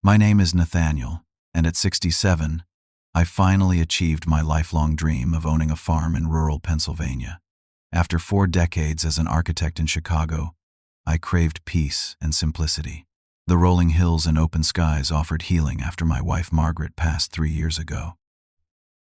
My name is Nathaniel, and at 67, I finally achieved my lifelong dream of owning a farm in rural Pennsylvania. After 4 decades as an architect in Chicago, I craved peace and simplicity. The rolling hills and open skies offered healing after my wife Margaret passed 3 years ago.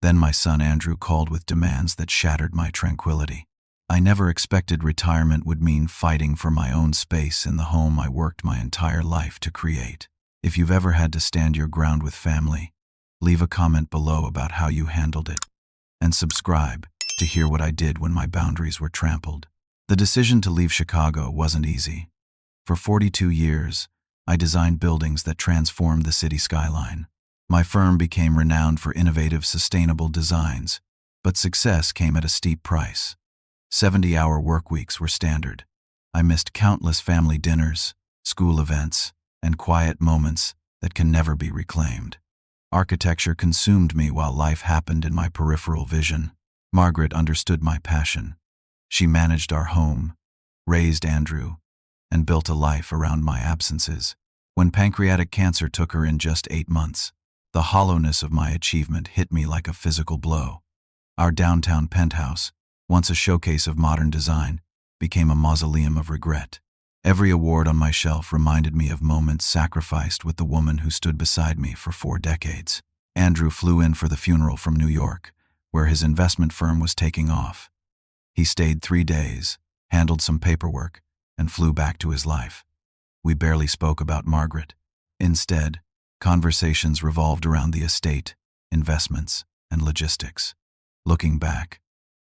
Then my son Andrew called with demands that shattered my tranquility. I never expected retirement would mean fighting for my own space in the home I worked my entire life to create. If you've ever had to stand your ground with family, leave a comment below about how you handled it, and subscribe to hear what I did when my boundaries were trampled. The decision to leave Chicago wasn't easy. For 42 years, I designed buildings that transformed the city skyline. My firm became renowned for innovative, sustainable designs, but success came at a steep price. 70-hour work weeks were standard. I missed countless family dinners, school events, and quiet moments that can never be reclaimed. Architecture consumed me while life happened in my peripheral vision. Margaret understood my passion. She managed our home, raised Andrew, and built a life around my absences. When pancreatic cancer took her in just 8 months, the hollowness of my achievement hit me like a physical blow. Our downtown penthouse, once a showcase of modern design, became a mausoleum of regret. Every award on my shelf reminded me of moments sacrificed with the woman who stood beside me for 4 decades. Andrew flew in for the funeral from New York, where his investment firm was taking off. He stayed 3 days, handled some paperwork, and flew back to his life. We barely spoke about Margaret. Instead, conversations revolved around the estate, investments, and logistics. Looking back,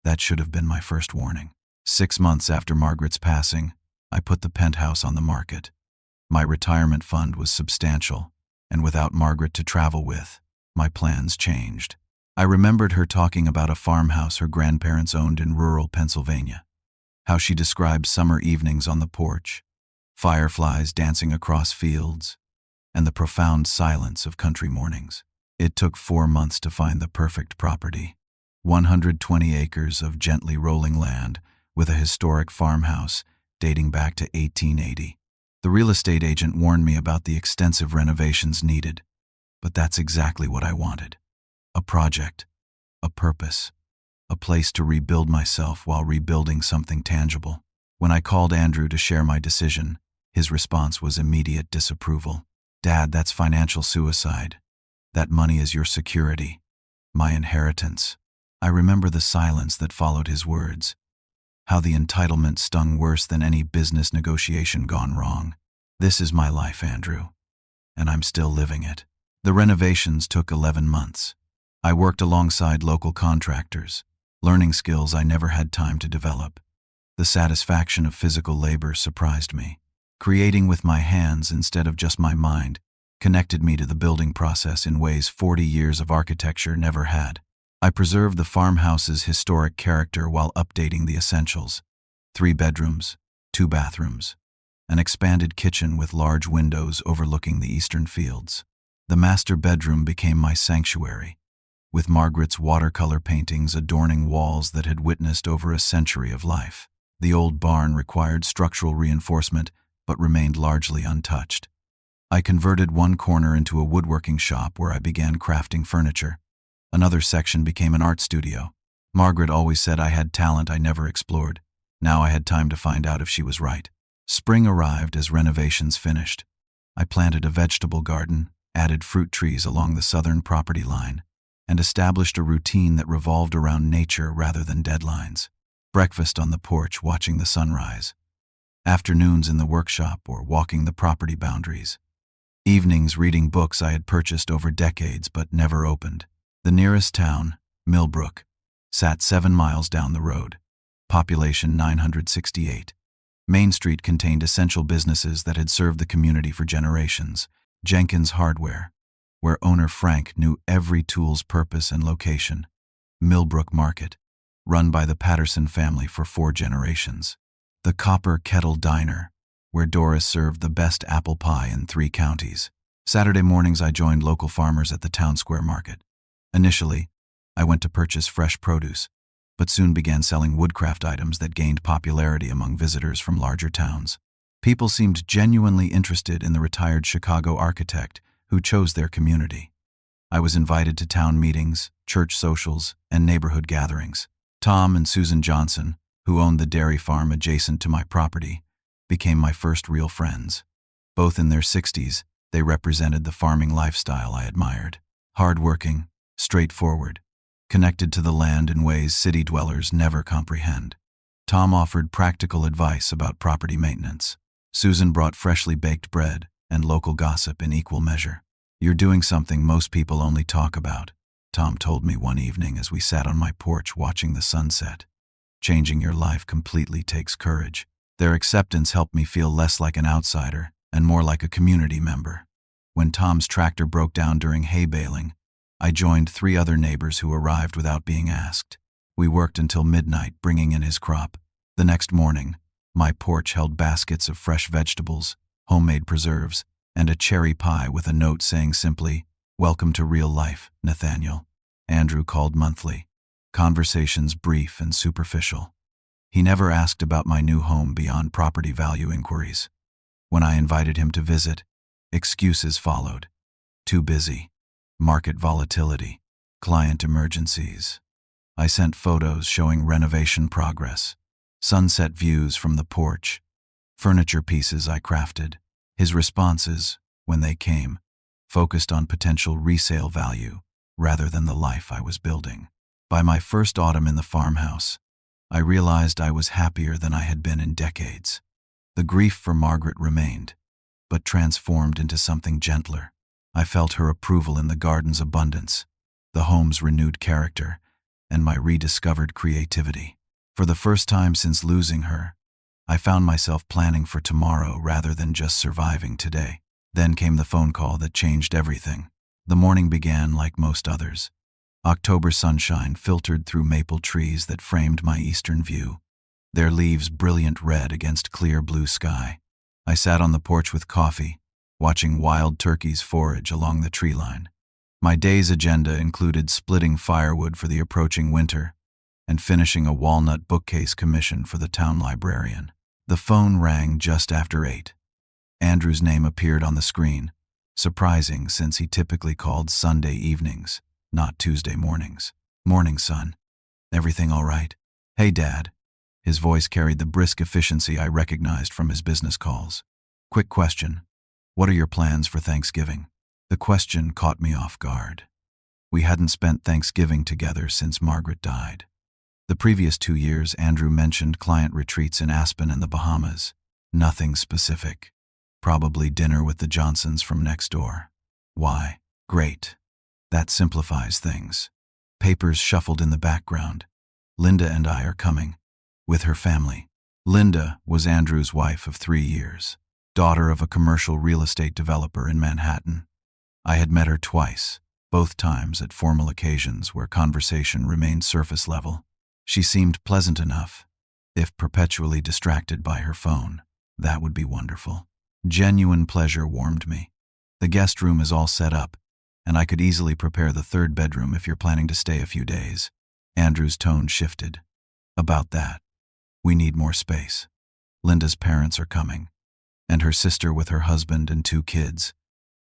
that should have been my first warning. 6 months after Margaret's passing, I put the penthouse on the market. My retirement fund was substantial, and without Margaret to travel with, my plans changed. I remembered her talking about a farmhouse her grandparents owned in rural Pennsylvania, how she described summer evenings on the porch, fireflies dancing across fields, and the profound silence of country mornings. It took 4 months to find the perfect property. 120 acres of gently rolling land with a historic farmhouse dating back to 1880. The real estate agent warned me about the extensive renovations needed, but that's exactly what I wanted. A project, a purpose, a place to rebuild myself while rebuilding something tangible. When I called Andrew to share my decision, his response was immediate disapproval. "Dad, that's financial suicide. That money is your security, my inheritance." I remember the silence that followed his words, how the entitlement stung worse than any business negotiation gone wrong. This is my life, Andrew, and I'm still living it. The renovations took 11 months. I worked alongside local contractors, learning skills I never had time to develop. The satisfaction of physical labor surprised me. Creating with my hands instead of just my mind connected me to the building process in ways 40 years of architecture never had. I preserved the farmhouse's historic character while updating the essentials: 3 bedrooms, 2 bathrooms, an expanded kitchen with large windows overlooking the eastern fields. The master bedroom became my sanctuary, with Margaret's watercolor paintings adorning walls that had witnessed over a century of life. The old barn required structural reinforcement but remained largely untouched. I converted one corner into a woodworking shop where I began crafting furniture. Another section became an art studio. Margaret always said I had talent I never explored. Now I had time to find out if she was right. Spring arrived as renovations finished. I planted a vegetable garden, added fruit trees along the southern property line, and established a routine that revolved around nature rather than deadlines. Breakfast on the porch watching the sunrise. Afternoons in the workshop or walking the property boundaries. Evenings reading books I had purchased over decades but never opened. The nearest town, Millbrook, sat 7 miles down the road. Population 968. Main Street contained essential businesses that had served the community for generations. Jenkins Hardware, where owner Frank knew every tool's purpose and location. Millbrook Market, run by the Patterson family for 4 generations. The Copper Kettle Diner, where Doris served the best apple pie in 3 counties. Saturday mornings I joined local farmers at the town square market. Initially, I went to purchase fresh produce, but soon began selling woodcraft items that gained popularity among visitors from larger towns. People seemed genuinely interested in the retired Chicago architect who chose their community. I was invited to town meetings, church socials, and neighborhood gatherings. Tom and Susan Johnson, who owned the dairy farm adjacent to my property, became my first real friends. Both in their 60s, they represented the farming lifestyle I admired. Hardworking, straightforward, connected to the land in ways city dwellers never comprehend. Tom offered practical advice about property maintenance. Susan brought freshly baked bread and local gossip in equal measure. "You're doing something most people only talk about," Tom told me one evening as we sat on my porch watching the sunset. "Changing your life completely takes courage." Their acceptance helped me feel less like an outsider and more like a community member. When Tom's tractor broke down during hay baling, I joined 3 other neighbors who arrived without being asked. We worked until midnight bringing in his crop. The next morning, my porch held baskets of fresh vegetables, homemade preserves, and a cherry pie with a note saying simply, "Welcome to real life, Nathaniel." Andrew called monthly. Conversations brief and superficial. He never asked about my new home beyond property value inquiries. When I invited him to visit, excuses followed. Too busy. Market volatility. Client emergencies. I sent photos showing renovation progress. Sunset views from the porch. Furniture pieces I crafted. His responses, when they came, focused on potential resale value rather than the life I was building. By my first autumn in the farmhouse, I realized I was happier than I had been in decades. The grief for Margaret remained, but transformed into something gentler. I felt her approval in the garden's abundance, the home's renewed character, and my rediscovered creativity. For the first time since losing her, I found myself planning for tomorrow rather than just surviving today. Then came the phone call that changed everything. The morning began like most others. October sunshine filtered through maple trees that framed my eastern view, their leaves brilliant red against clear blue sky. I sat on the porch with coffee, watching wild turkeys forage along the tree line. My day's agenda included splitting firewood for the approaching winter and finishing a walnut bookcase commission for the town librarian. The phone rang just after 8. Andrew's name appeared on the screen, surprising since he typically called Sunday evenings, not Tuesday mornings. "Morning, son. Everything all right?" "Hey, Dad." His voice carried the brisk efficiency I recognized from his business calls. "Quick question. What are your plans for Thanksgiving?" The question caught me off guard. We hadn't spent Thanksgiving together since Margaret died. The previous 2 years, Andrew mentioned client retreats in Aspen and the Bahamas. Nothing specific. Probably dinner with the Johnsons from next door. Why? Great. That simplifies things. Papers shuffled in the background. Linda and I are coming. With her family. Linda was Andrew's wife of 3 years, daughter of a commercial real estate developer in Manhattan. I had met her twice, both times at formal occasions where conversation remained surface level. She seemed pleasant enough, if perpetually distracted by her phone. That would be wonderful. Genuine pleasure warmed me. The guest room is all set up, and I could easily prepare the 3rd bedroom if you're planning to stay a few days. Andrew's tone shifted. About that. We need more space. Linda's parents are coming, and her sister with her husband and 2 kids,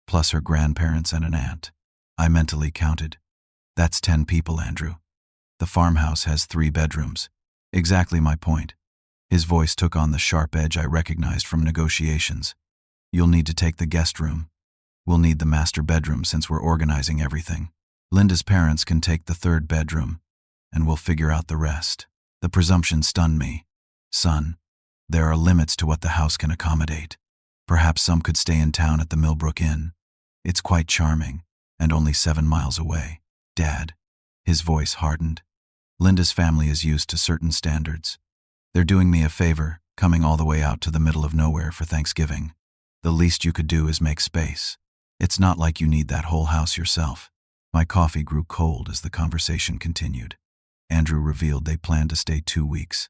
plus her grandparents and an aunt. I mentally counted. That's 10 people, Andrew. The farmhouse has 3 bedrooms. Exactly my point. His voice took on the sharp edge I recognized from negotiations. You'll need to take the guest room. We'll need the master bedroom since we're organizing everything. Linda's parents can take the 3rd bedroom, and we'll figure out the rest. The presumption stunned me. Son, there are limits to what the house can accommodate. Perhaps some could stay in town at the Millbrook Inn. It's quite charming, and only 7 miles away. Dad. His voice hardened. Linda's family is used to certain standards. They're doing me a favor, coming all the way out to the middle of nowhere for Thanksgiving. The least you could do is make space. It's not like you need that whole house yourself. My coffee grew cold as the conversation continued. Andrew revealed they planned to stay 2 weeks,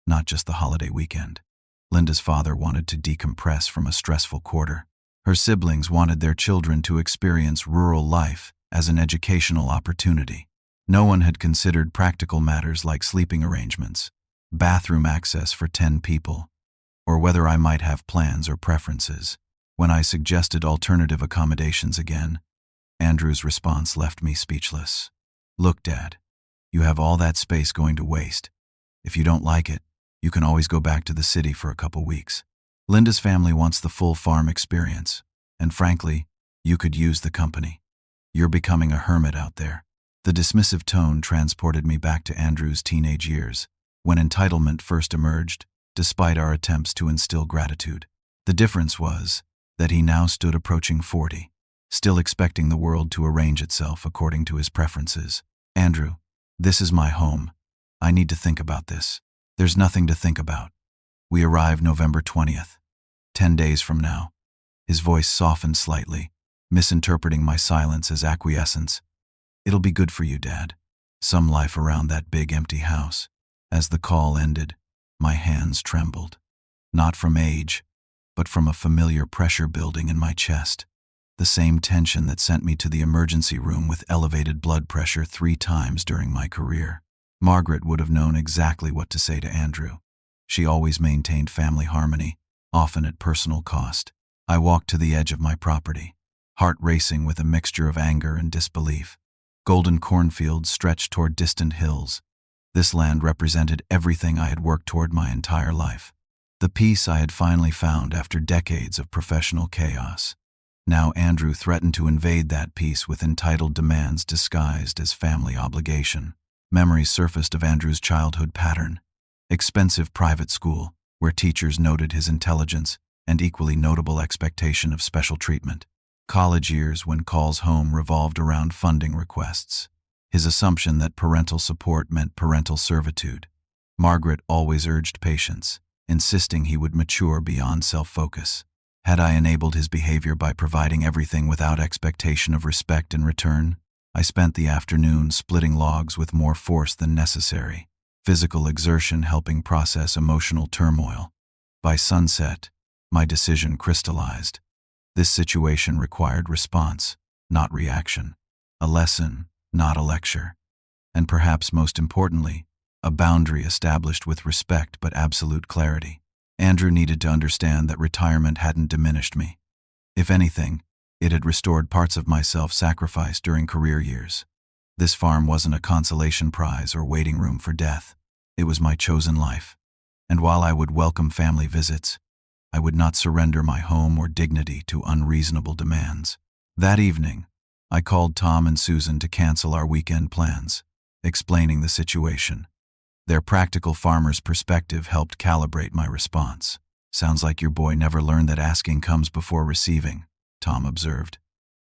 not just the holiday weekend. Linda's father wanted to decompress from a stressful quarter. Her siblings wanted their children to experience rural life as an educational opportunity. No one had considered practical matters like sleeping arrangements, bathroom access for 10 people, or whether I might have plans or preferences. When I suggested alternative accommodations again, Andrew's response left me speechless. Look, Dad, you have all that space going to waste. If you don't like it, you can always go back to the city for a couple weeks. Linda's family wants the full farm experience, and frankly, you could use the company. You're becoming a hermit out there. The dismissive tone transported me back to Andrew's teenage years, when entitlement first emerged, despite our attempts to instill gratitude. The difference was that he now stood approaching 40, still expecting the world to arrange itself according to his preferences. Andrew, this is my home. I need to think about this. There's nothing to think about. We arrive November 20th, 10 days from now. His voice softened slightly, misinterpreting my silence as acquiescence. It'll be good for you, Dad. Some life around that big empty house. As the call ended, my hands trembled. Not from age, but from a familiar pressure building in my chest. The same tension that sent me to the emergency room with elevated blood pressure 3 times during my career. Margaret would have known exactly what to say to Andrew. She always maintained family harmony, often at personal cost. I walked to the edge of my property, heart racing with a mixture of anger and disbelief. Golden cornfields stretched toward distant hills. This land represented everything I had worked toward my entire life. The peace I had finally found after decades of professional chaos. Now Andrew threatened to invade that peace with entitled demands disguised as family obligation. Memories surfaced of Andrew's childhood pattern. Expensive private school, where teachers noted his intelligence and equally notable expectation of special treatment. College years when calls home revolved around funding requests. His assumption that parental support meant parental servitude. Margaret always urged patience, insisting he would mature beyond self-focus. Had I enabled his behavior by providing everything without expectation of respect in return? I spent the afternoon splitting logs with more force than necessary, physical exertion helping process emotional turmoil. By sunset, my decision crystallized. This situation required response, not reaction. A lesson, not a lecture. And perhaps most importantly, a boundary established with respect but absolute clarity. Andrew needed to understand that retirement hadn't diminished me. If anything, it had restored parts of my self-sacrifice during career years. This farm wasn't a consolation prize or waiting room for death. It was my chosen life. And while I would welcome family visits, I would not surrender my home or dignity to unreasonable demands. That evening, I called Tom and Susan to cancel our weekend plans, explaining the situation. Their practical farmer's perspective helped calibrate my response. "Sounds like your boy never learned that asking comes before receiving," Tom observed.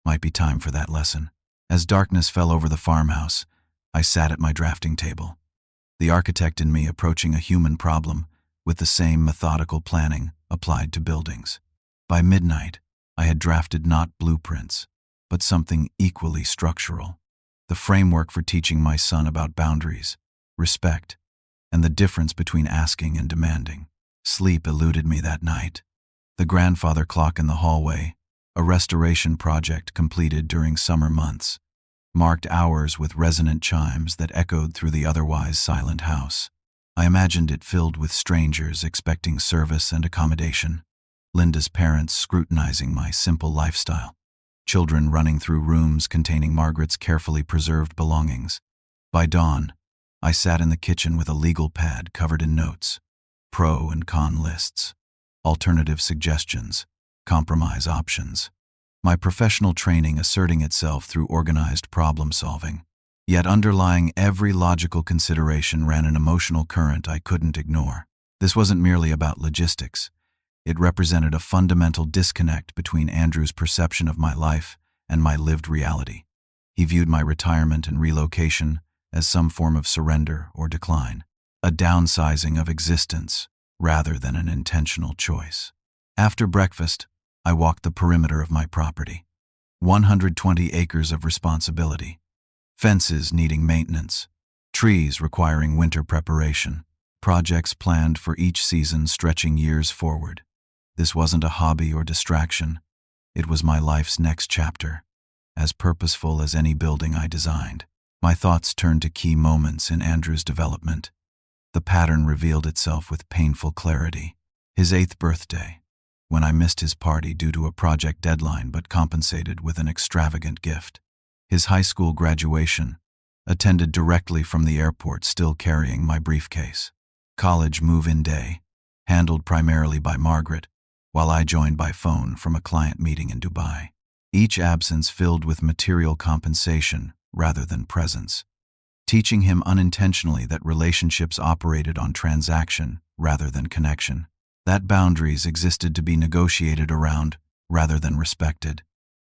"Might be time for that lesson." As darkness fell over the farmhouse, I sat at my drafting table, the architect in me approaching a human problem with the same methodical planning applied to buildings. By midnight, I had drafted not blueprints, but something equally structural. The framework for teaching my son about boundaries, respect, and the difference between asking and demanding. Sleep eluded me that night. The grandfather clock in the hallway, a restoration project completed during summer months, marked hours with resonant chimes that echoed through the otherwise silent house. I imagined it filled with strangers expecting service and accommodation, Linda's parents scrutinizing my simple lifestyle, children running through rooms containing Margaret's carefully preserved belongings. By dawn, I sat in the kitchen with a legal pad covered in notes, pro and con lists, alternative suggestions, compromise options. My professional training asserting itself through organized problem-solving. Yet underlying every logical consideration ran an emotional current I couldn't ignore. This wasn't merely about logistics. It represented a fundamental disconnect between Andrew's perception of my life and my lived reality. He viewed my retirement and relocation as some form of surrender or decline, a downsizing of existence rather than an intentional choice. After breakfast, I walked the perimeter of my property. 120 acres of responsibility. Fences needing maintenance, trees requiring winter preparation, projects planned for each season stretching years forward. This wasn't a hobby or distraction. It was my life's next chapter, as purposeful as any building I designed. My thoughts turned to key moments in Andrew's development. The pattern revealed itself with painful clarity. His 8th birthday, when I missed his party due to a project deadline but compensated with an extravagant gift. His high school graduation, attended directly from the airport still carrying my briefcase. College move-in day, handled primarily by Margaret, while I joined by phone from a client meeting in Dubai. Each absence filled with material compensation rather than presence, teaching him unintentionally that relationships operated on transaction rather than connection, that boundaries existed to be negotiated around rather than respected,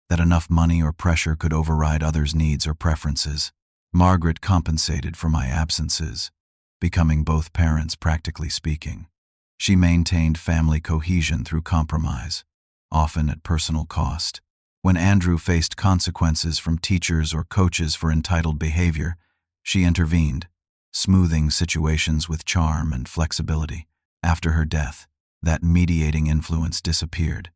that enough money or pressure could override others' needs or preferences. Margaret compensated for my absences, becoming both parents practically speaking. She maintained family cohesion through compromise, often at personal cost. When Andrew faced consequences from teachers or coaches for entitled behavior, she intervened, smoothing situations with charm and flexibility. After her death, that mediating influence disappeared,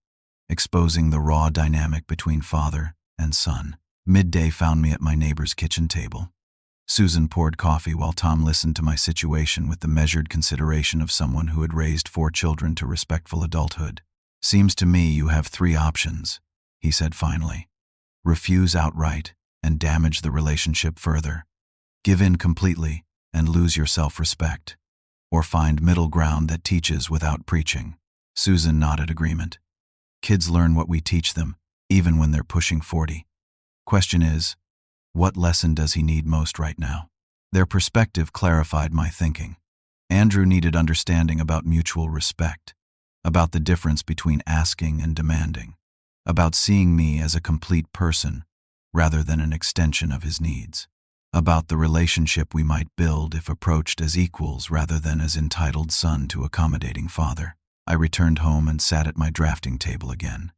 exposing the raw dynamic between father and son. Midday found me at my neighbor's kitchen table. Susan poured coffee while Tom listened to my situation with the measured consideration of someone who had raised 4 children to respectful adulthood. "Seems to me you have 3 options," he said finally. "Refuse outright and damage the relationship further. Give in completely and lose your self-respect. Or find middle ground that teaches without preaching." Susan nodded agreement. "Kids learn what we teach them, even when they're pushing 40. Question is, what lesson does he need most right now?" Their perspective clarified my thinking. Andrew needed understanding about mutual respect, about the difference between asking and demanding, about seeing me as a complete person rather than an extension of his needs, about the relationship we might build if approached as equals rather than as entitled son to accommodating father. I returned home and sat at my drafting table again.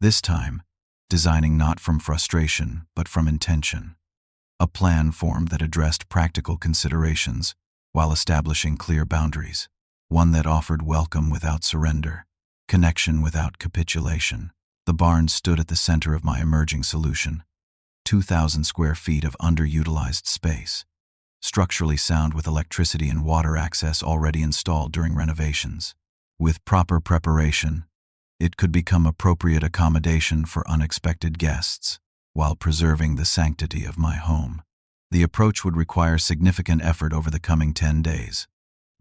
This time, designing not from frustration but from intention. A plan formed that addressed practical considerations while establishing clear boundaries. One that offered welcome without surrender, connection without capitulation. The barn stood at the center of my emerging solution. 2,000 square feet of underutilized space, structurally sound with electricity and water access already installed during renovations. With proper preparation, it could become appropriate accommodation for unexpected guests, while preserving the sanctity of my home. The approach would require significant effort over the coming 10 days.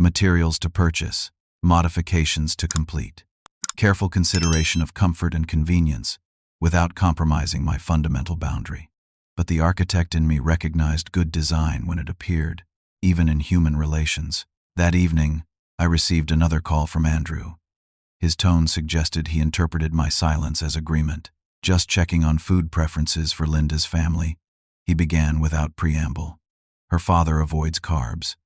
Materials to purchase, modifications to complete, careful consideration of comfort and convenience, without compromising my fundamental boundary. But the architect in me recognized good design when it appeared, even in human relations. That evening, I received another call from Andrew. His tone suggested he interpreted my silence as agreement. "Just checking on food preferences for Linda's family," he began without preamble. "Her father avoids carbs.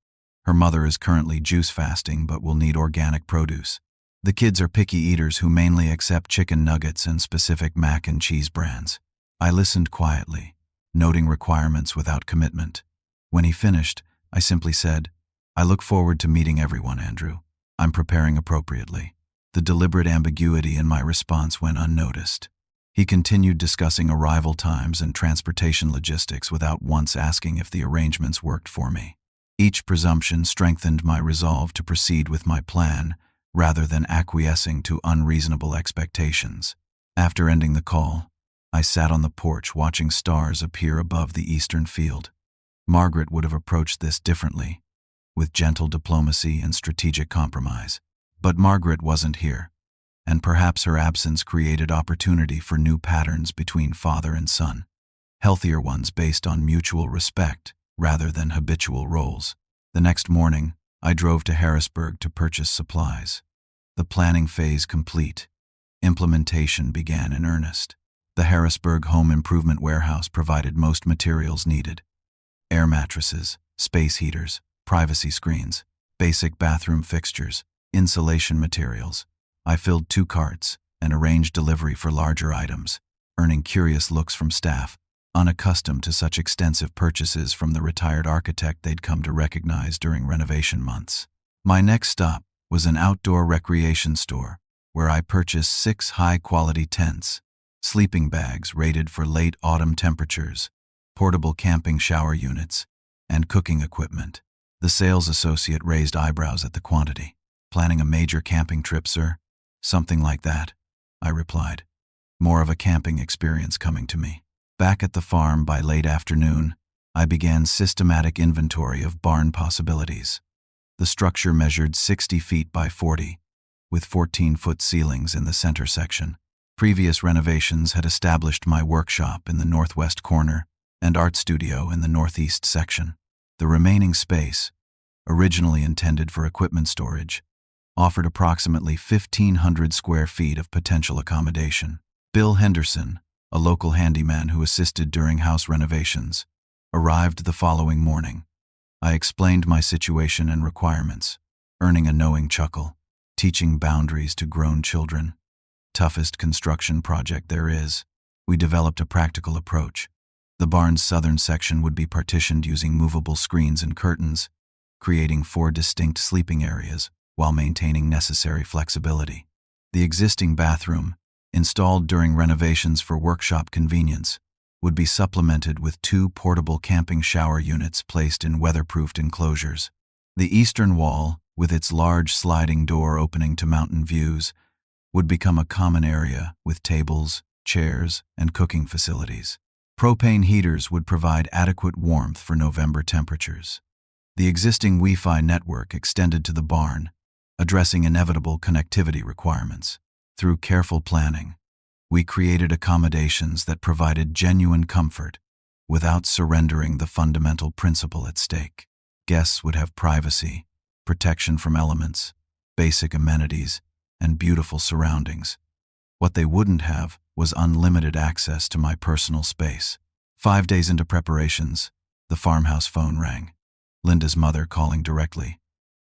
Her mother is currently juice fasting but will need organic produce. The kids are picky eaters who mainly accept chicken nuggets and specific mac and cheese brands." I listened quietly, noting requirements without commitment. When he finished, I simply said, "I look forward to meeting everyone, Andrew. I'm preparing appropriately." The deliberate ambiguity in my response went unnoticed. He continued discussing arrival times and transportation logistics without once asking if the arrangements worked for me. Each presumption strengthened my resolve to proceed with my plan rather than acquiescing to unreasonable expectations. After ending the call, I sat on the porch watching stars appear above the eastern field. Margaret would have approached this differently, with gentle diplomacy and strategic compromise. But Margaret wasn't here, and perhaps her absence created opportunity for new patterns between father and son, healthier ones based on mutual respect rather than habitual roles. The next morning, I drove to Harrisburg to purchase supplies. The planning phase complete, implementation began in earnest. The Harrisburg Home Improvement Warehouse provided most materials needed: air mattresses, space heaters, privacy screens, basic bathroom fixtures, insulation materials. I filled 2 carts and arranged delivery for larger items, earning curious looks from staff, unaccustomed to such extensive purchases from the retired architect they'd come to recognize during renovation months. My next stop was an outdoor recreation store, where I purchased 6 high-quality tents, sleeping bags rated for late autumn temperatures, portable camping shower units, and cooking equipment. The sales associate raised eyebrows at the quantity. "Planning a major camping trip, sir?" "Something like that," I replied, more of a camping experience coming to me. Back at the farm by late afternoon, I began systematic inventory of barn possibilities. The structure measured 60 feet by 40, with 14-foot ceilings in the center section. Previous renovations had established my workshop in the northwest corner and art studio in the northeast section. The remaining space, originally intended for equipment storage, offered approximately 1,500 square feet of potential accommodation. Bill Henderson, a local handyman who assisted during house renovations, arrived the following morning. I explained my situation and requirements, earning a knowing chuckle. Teaching boundaries to grown children. Toughest construction project there is. We developed a practical approach. The barn's southern section would be partitioned using movable screens and curtains, creating 4 distinct sleeping areas while maintaining necessary flexibility. The existing bathroom, installed during renovations for workshop convenience, would be supplemented with 2 portable camping shower units placed in weatherproofed enclosures. The eastern wall, with its large sliding door opening to mountain views, would become a common area with tables, chairs, and cooking facilities. Propane heaters would provide adequate warmth for November temperatures. The existing Wi-Fi network extended to the barn, addressing inevitable connectivity requirements. Through careful planning, we created accommodations that provided genuine comfort without surrendering the fundamental principle at stake. Guests would have privacy, protection from elements, basic amenities, and beautiful surroundings. What they wouldn't have was unlimited access to my personal space. 5 days into preparations, the farmhouse phone rang. Linda's mother calling directly,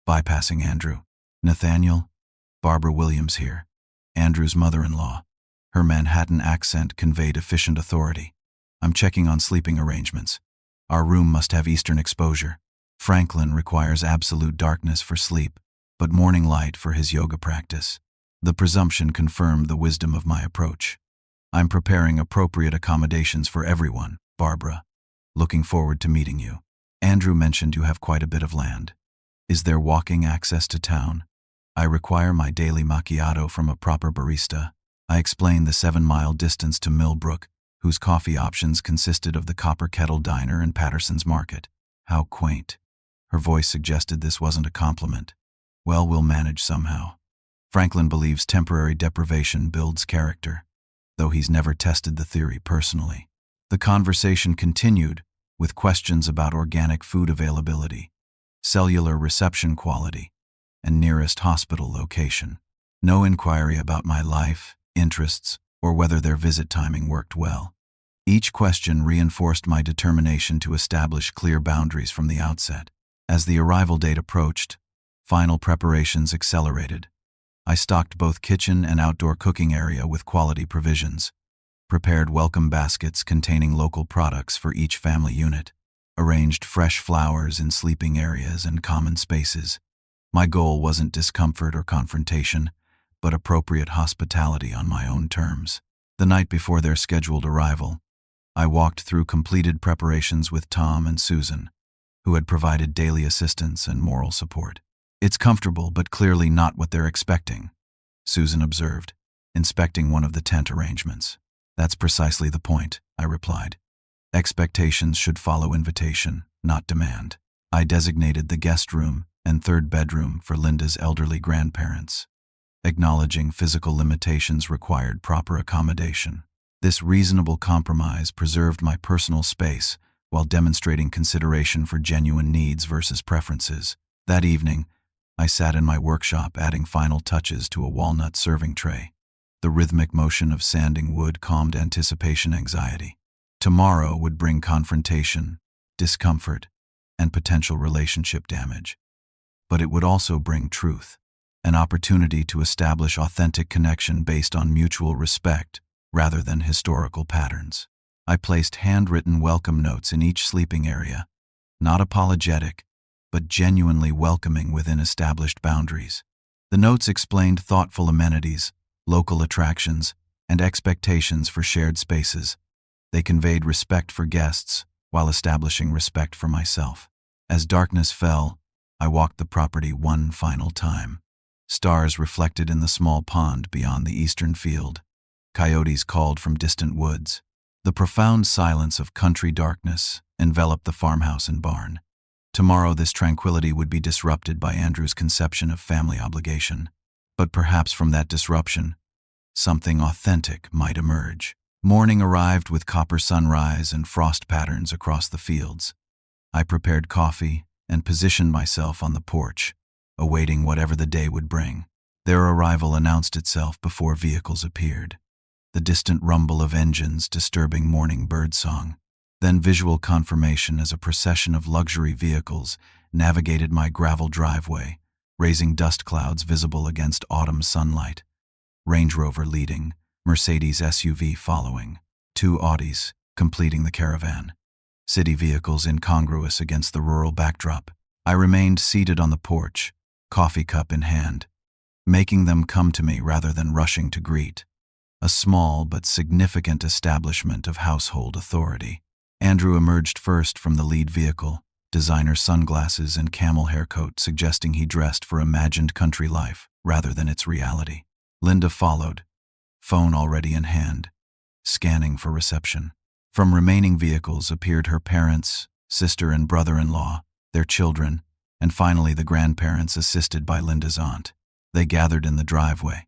bypassing Andrew. "Nathaniel, Barbara Williams here, Andrew's mother-in-law." Her Manhattan accent conveyed efficient authority. "I'm checking on sleeping arrangements. Our room must have eastern exposure. Franklin requires absolute darkness for sleep, but morning light for his yoga practice." The presumption confirmed the wisdom of my approach. "I'm preparing appropriate accommodations for everyone, Barbara. Looking forward to meeting you. Andrew mentioned you have quite a bit of land. Is there walking access to town? I require my daily macchiato from a proper barista." I explained the 7-mile distance to Millbrook, whose coffee options consisted of the Copper Kettle Diner and Patterson's Market. How quaint. Her voice suggested this wasn't a compliment. "Well, we'll manage somehow." Franklin believes temporary deprivation builds character, though he's never tested the theory personally. The conversation continued with questions about organic food availability, cellular reception quality, and nearest hospital location. No inquiry about my life, interests, or whether their visit timing worked well. Each question reinforced my determination to establish clear boundaries from the outset. As the arrival date approached, final preparations accelerated. I stocked both kitchen and outdoor cooking area with quality provisions, prepared welcome baskets containing local products for each family unit, arranged fresh flowers in sleeping areas and common spaces. My goal wasn't discomfort or confrontation, but appropriate hospitality on my own terms. The night before their scheduled arrival, I walked through completed preparations with Tom and Susan, who had provided daily assistance and moral support. "It's comfortable, but clearly not what they're expecting," Susan observed, inspecting one of the tent arrangements. "That's precisely the point," I replied. "Expectations should follow invitation, not demand." I designated the guest room and 3rd bedroom for Linda's elderly grandparents. Acknowledging physical limitations required proper accommodation. This reasonable compromise preserved my personal space while demonstrating consideration for genuine needs versus preferences. That evening, I sat in my workshop adding final touches to a walnut serving tray. The rhythmic motion of sanding wood calmed anticipation anxiety. Tomorrow would bring confrontation, discomfort, and potential relationship damage. But it would also bring truth, an opportunity to establish authentic connection based on mutual respect rather than historical patterns. I placed handwritten welcome notes in each sleeping area, not apologetic, but genuinely welcoming within established boundaries. The notes explained thoughtful amenities, local attractions, and expectations for shared spaces. They conveyed respect for guests while establishing respect for myself. As darkness fell, I walked the property one final time. stars reflected in the small pond beyond the eastern field. Coyotes called from distant woods. The profound silence of country darkness enveloped the farmhouse and barn. Tomorrow this tranquility would be disrupted by Andrew's conception of family obligation. But perhaps from that disruption, something authentic might emerge. Morning arrived with copper sunrise and frost patterns across the fields. I prepared coffee and positioned myself on the porch, awaiting whatever the day would bring. Their arrival announced itself before vehicles appeared. The distant rumble of engines disturbing morning birdsong. Then visual confirmation as a procession of luxury vehicles navigated my gravel driveway, raising dust clouds visible against autumn sunlight. Range Rover leading, Mercedes SUV following, 2 Audis completing the caravan. City vehicles incongruous against the rural backdrop. I remained seated on the porch, coffee cup in hand, making them come to me rather than rushing to greet. A small but significant establishment of household authority. Andrew emerged first from the lead vehicle, designer sunglasses and camel hair coat suggesting he dressed for imagined country life rather than its reality. Linda followed, phone already in hand, scanning for reception. From remaining vehicles appeared her parents, sister and brother-in-law, their children, and finally the grandparents assisted by Linda's aunt. They gathered in the driveway,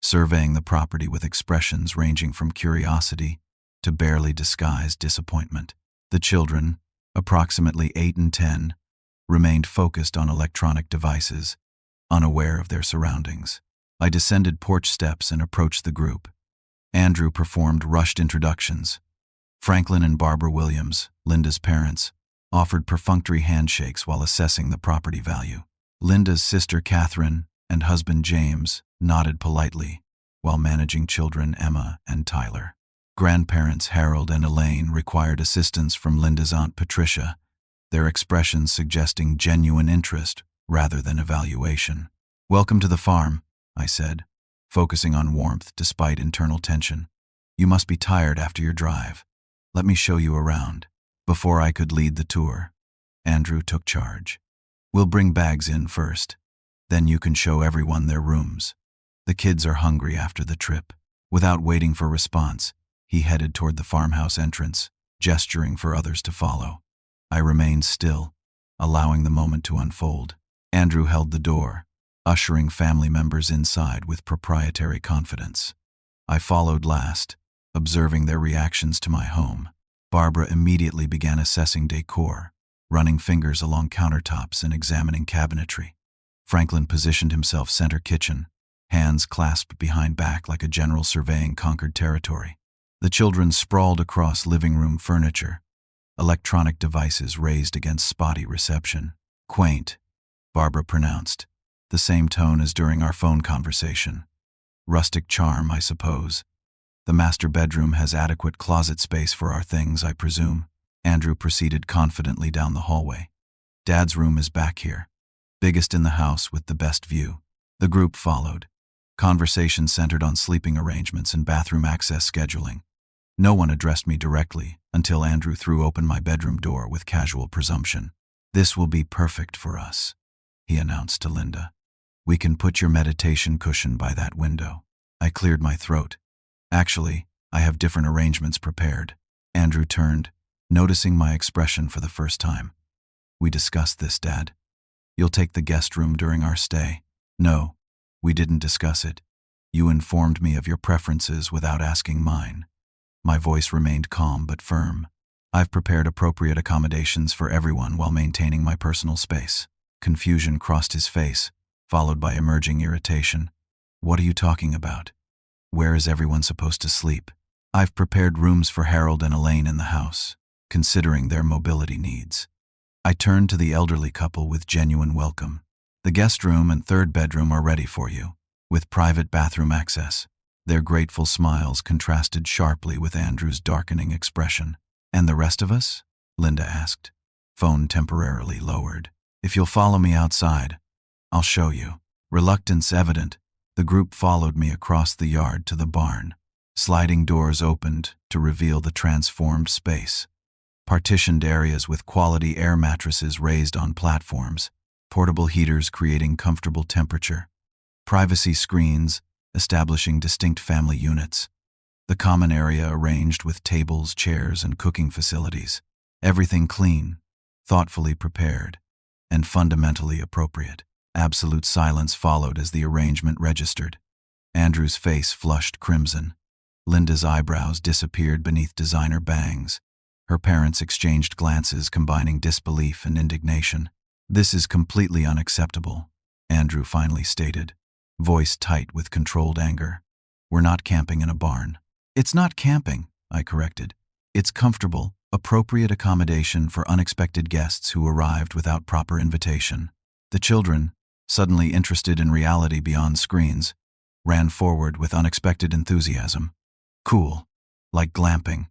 surveying the property with expressions ranging from curiosity to barely disguised disappointment. The children, approximately 8 and 10, remained focused on electronic devices, unaware of their surroundings. I descended porch steps and approached the group. Andrew performed rushed introductions. Franklin and Barbara Williams, Linda's parents, offered perfunctory handshakes while assessing the property value. Linda's sister Catherine and husband James nodded politely while managing children Emma and Tyler. Grandparents Harold and Elaine required assistance from Linda's aunt Patricia, their expressions suggesting genuine interest rather than evaluation. "Welcome to the farm," I said, focusing on warmth despite internal tension. "You must be tired after your drive. Let me show you around." Before I could lead the tour, Andrew took charge. "We'll bring bags in first. Then you can show everyone their rooms. The kids are hungry after the trip." Without waiting for response, he headed toward the farmhouse entrance, gesturing for others to follow. I remained still, allowing the moment to unfold. Andrew held the door, ushering family members inside with proprietary confidence. I followed last, observing their reactions to my home. Barbara immediately began assessing decor, running fingers along countertops and examining cabinetry. Franklin positioned himself center kitchen, hands clasped behind back like a general surveying conquered territory. The children sprawled across living room furniture, electronic devices raised against spotty reception. "Quaint," Barbara pronounced, the same tone as during our phone conversation. "Rustic charm, I suppose. The master bedroom has adequate closet space for our things, I presume." Andrew proceeded confidently down the hallway. "Dad's room is back here, biggest in the house with the best view." The group followed. Conversation centered on sleeping arrangements and bathroom access scheduling. No one addressed me directly until Andrew threw open my bedroom door with casual presumption. "This will be perfect for us," he announced to Linda. "We can put your meditation cushion by that window." I cleared my throat. "Actually, I have different arrangements prepared." Andrew turned, noticing my expression for the first time. "We discussed this, Dad. You'll take the guest room during our stay." "No, we didn't discuss it. You informed me of your preferences without asking mine." My voice remained calm but firm. "I've prepared appropriate accommodations for everyone while maintaining my personal space." Confusion crossed his face, followed by emerging irritation. "What are you talking about? Where is everyone supposed to sleep?" "I've prepared rooms for Harold and Elaine in the house, considering their mobility needs." I turned to the elderly couple with genuine welcome. "The guest room and third bedroom are ready for you, with private bathroom access." Their grateful smiles contrasted sharply with Andrew's darkening expression. "And the rest of us?" Linda asked, phone temporarily lowered. "If you'll follow me outside, I'll show you." Reluctance evident, the group followed me across the yard to the barn. Sliding doors opened to reveal the transformed space. Partitioned areas with quality air mattresses raised on platforms, portable heaters creating comfortable temperature. Privacy screens, establishing distinct family units. The common area arranged with tables, chairs, and cooking facilities. Everything clean, thoughtfully prepared, and fundamentally appropriate. Absolute silence followed as the arrangement registered. Andrew's face flushed crimson. Linda's eyebrows disappeared beneath designer bangs. Her parents exchanged glances combining disbelief and indignation. "This is completely unacceptable," Andrew finally stated, voice tight with controlled anger. "We're not camping in a barn." "It's not camping," I corrected. "It's comfortable, appropriate accommodation for unexpected guests who arrived without proper invitation." The children, suddenly interested in reality beyond screens, ran forward with unexpected enthusiasm. "Cool. Like glamping.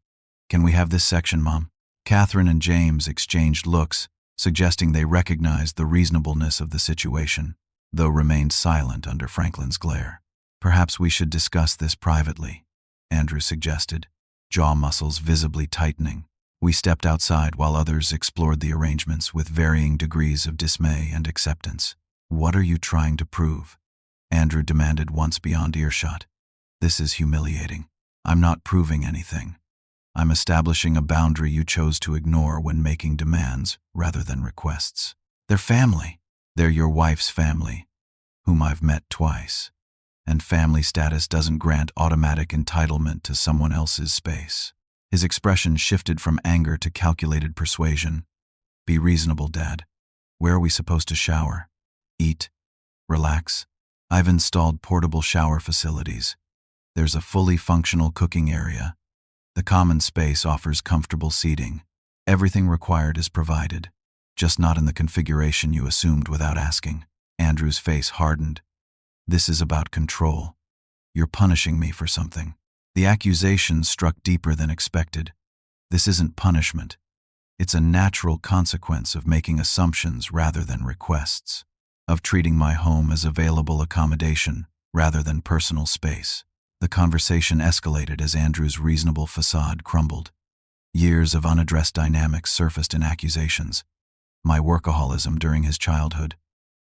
Can we have this section, Mom?" Catherine and James exchanged looks, suggesting they recognized the reasonableness of the situation, though remained silent under Franklin's glare. "Perhaps we should discuss this privately," Andrew suggested, jaw muscles visibly tightening. We stepped outside while others explored the arrangements with varying degrees of dismay and acceptance. "What are you trying to prove?" Andrew demanded once beyond earshot. "This is humiliating." "I'm not proving anything. I'm establishing a boundary you chose to ignore when making demands rather than requests. They're family. They're your wife's family, whom I've met twice. And family status doesn't grant automatic entitlement to someone else's space." His expression shifted from anger to calculated persuasion. "Be reasonable, Dad. Where are we supposed to shower? Eat? Relax? I've installed portable shower facilities. There's a fully functional cooking area. The common space offers comfortable seating. Everything required is provided, just not in the configuration you assumed without asking." Andrew's face hardened. "This is about control. You're punishing me for something." The accusation struck deeper than expected. This isn't punishment. It's a natural consequence of making assumptions rather than requests, of treating my home as available accommodation rather than personal space. The conversation escalated as Andrew's reasonable facade crumbled. Years of unaddressed dynamics surfaced in accusations. My workaholism during his childhood,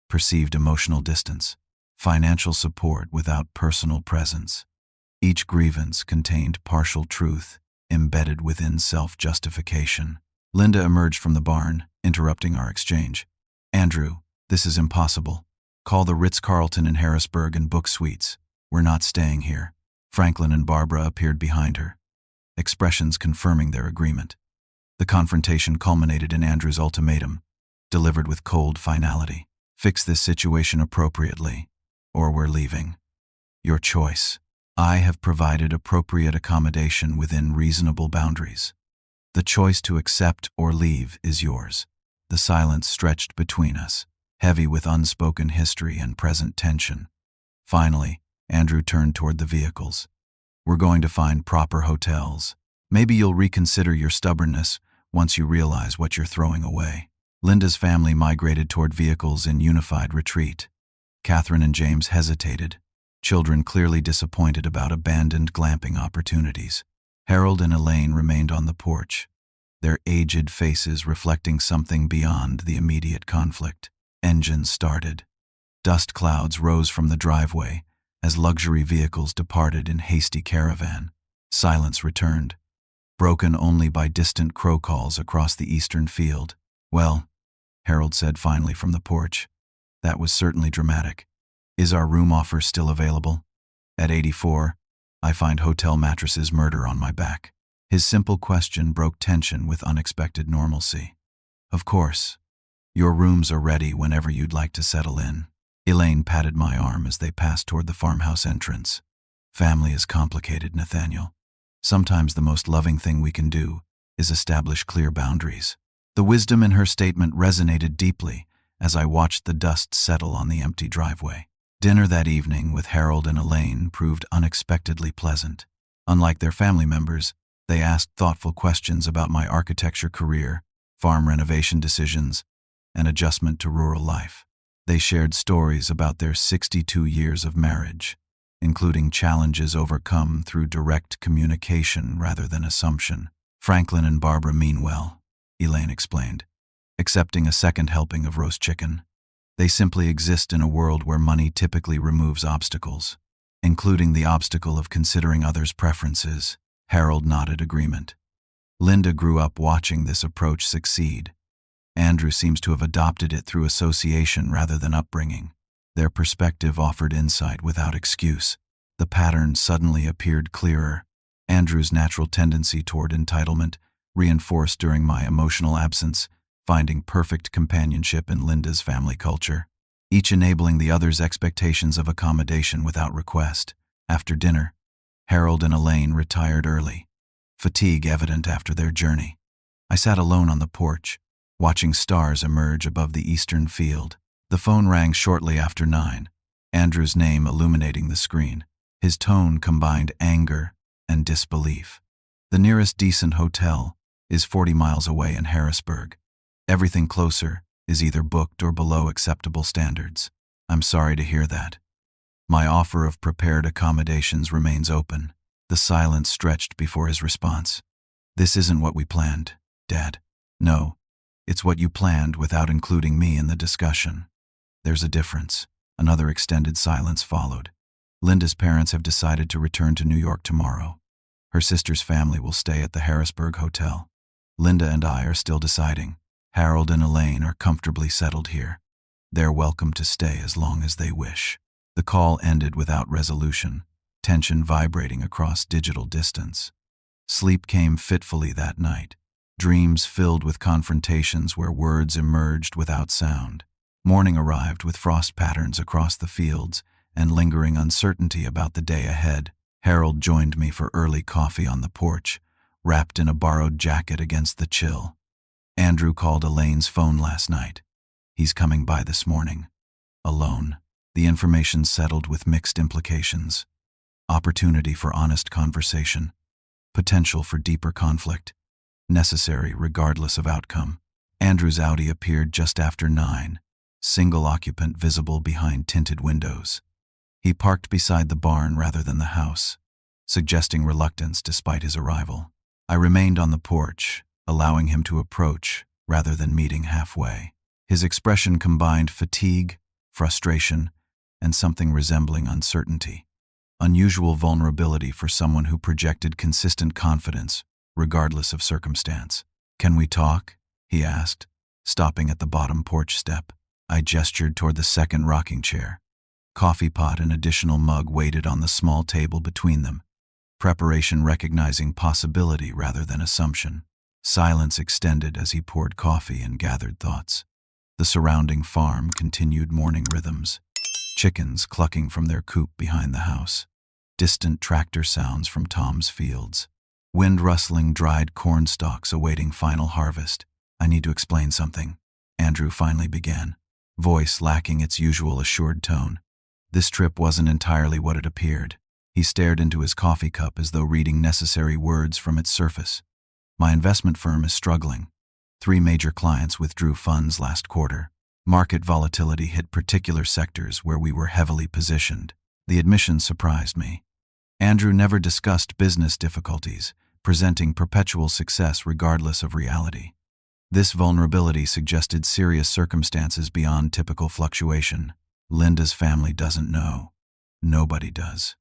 perceived emotional distance, financial support without personal presence. Each grievance contained partial truth embedded within self-justification. Linda emerged from the barn, interrupting our exchange. "Andrew, this is impossible. Call the Ritz-Carlton in Harrisburg and book suites. We're not staying here." Franklin and Barbara appeared behind her, expressions confirming their agreement. The confrontation culminated in Andrew's ultimatum, delivered with cold finality. "Fix this situation appropriately, or we're leaving. Your choice. I have provided appropriate accommodation within reasonable boundaries. The choice to accept or leave is yours." The silence stretched between us, heavy with unspoken history and present tension. Finally, Andrew turned toward the vehicles. "We're going to find proper hotels. Maybe you'll reconsider your stubbornness once you realize what you're throwing away." Linda's family migrated toward vehicles in unified retreat. Catherine and James hesitated, children clearly disappointed about abandoned glamping opportunities. Harold and Elaine remained on the porch, their aged faces reflecting something beyond the immediate conflict. Engines started. Dust clouds rose from the driveway as luxury vehicles departed in hasty caravan. Silence returned, broken only by distant crow calls across the eastern field. "Well," Harold said finally from the porch, "that was certainly dramatic. Is our room offer still available? At 84, I find hotel mattresses murder on my back." His simple question broke tension with unexpected normalcy. "Of course. Your rooms are ready whenever you'd like to settle in." Elaine patted my arm as they passed toward the farmhouse entrance. "Family is complicated, Nathaniel. Sometimes the most loving thing we can do is establish clear boundaries." The wisdom in her statement resonated deeply as I watched the dust settle on the empty driveway. Dinner that evening with Harold and Elaine proved unexpectedly pleasant. Unlike their family members, they asked thoughtful questions about my architecture career, farm renovation decisions, and adjustment to rural life. They shared stories about their 62 years of marriage, including challenges overcome through direct communication rather than assumption. "Franklin and Barbara mean well," Elaine explained, accepting a second helping of roast chicken. They simply exist in a world where money typically removes obstacles, including the obstacle of considering others' preferences. Harold nodded agreement. Linda grew up watching this approach succeed. Andrew seems to have adopted it through association rather than upbringing. Their perspective offered insight without excuse. The pattern suddenly appeared clearer. Andrew's natural tendency toward entitlement, reinforced during my emotional absence, finding perfect companionship in Linda's family culture, each enabling the other's expectations of accommodation without request. After dinner, Harold and Elaine retired early, fatigue evident after their journey. I sat alone on the porch, watching stars emerge above the eastern field. The phone rang shortly after 9, Andrew's name illuminating the screen. His tone combined anger and disbelief. The nearest decent hotel is 40 miles away in Harrisburg. Everything closer is either booked or below acceptable standards. I'm sorry to hear that. My offer of prepared accommodations remains open. The silence stretched before his response. This isn't what we planned, Dad. No, it's what you planned without including me in the discussion. There's a difference. Another extended silence followed. Linda's parents have decided to return to New York tomorrow. Her sister's family will stay at the Harrisburg Hotel. Linda and I are still deciding. Harold and Elaine are comfortably settled here. They're welcome to stay as long as they wish. The call ended without resolution, tension vibrating across digital distance. Sleep came fitfully that night, dreams filled with confrontations where words emerged without sound. Morning arrived with frost patterns across the fields and lingering uncertainty about the day ahead. Harold joined me for early coffee on the porch, wrapped in a borrowed jacket against the chill. Andrew called Elaine's phone last night. He's coming by this morning. Alone. The information settled with mixed implications. Opportunity for honest conversation. Potential for deeper conflict. Necessary regardless of outcome. Andrew's Audi appeared just after 9, single occupant visible behind tinted windows. He parked beside the barn rather than the house, suggesting reluctance despite his arrival. I remained on the porch, allowing him to approach rather than meeting halfway. His expression combined fatigue, frustration, and something resembling uncertainty. Unusual vulnerability for someone who projected consistent confidence, regardless of circumstance. "Can we talk?" he asked, stopping at the bottom porch step. I gestured toward the second rocking chair. Coffee pot and additional mug waited on the small table between them, preparation recognizing possibility rather than assumption. Silence extended as he poured coffee and gathered thoughts. The surrounding farm continued morning rhythms, chickens clucking from their coop behind the house, distant tractor sounds from Tom's fields, wind rustling dried corn stalks awaiting final harvest. "I need to explain something," Andrew finally began, voice lacking its usual assured tone. This trip wasn't entirely what it appeared. He stared into his coffee cup as though reading necessary words from its surface. "My investment firm is struggling. 3 major clients withdrew funds last quarter. Market volatility hit particular sectors where we were heavily positioned." The admission surprised me. Andrew never discussed business difficulties, presenting perpetual success regardless of reality. This vulnerability suggested serious circumstances beyond typical fluctuation. Linda's family doesn't know. Nobody does.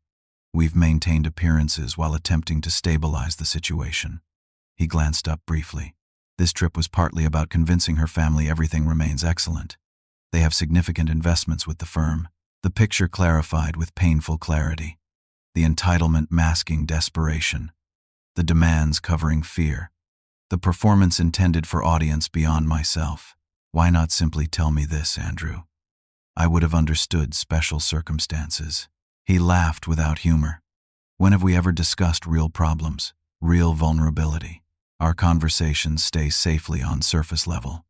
We've maintained appearances while attempting to stabilize the situation. He glanced up briefly. This trip was partly about convincing her family everything remains excellent. They have significant investments with the firm. The picture clarified with painful clarity. The entitlement masking desperation. The demands covering fear. The performance intended for audience beyond myself. Why not simply tell me this, Andrew? I would have understood special circumstances. He laughed without humor. When have we ever discussed real problems, real vulnerability? Our conversations stay safely on surface level.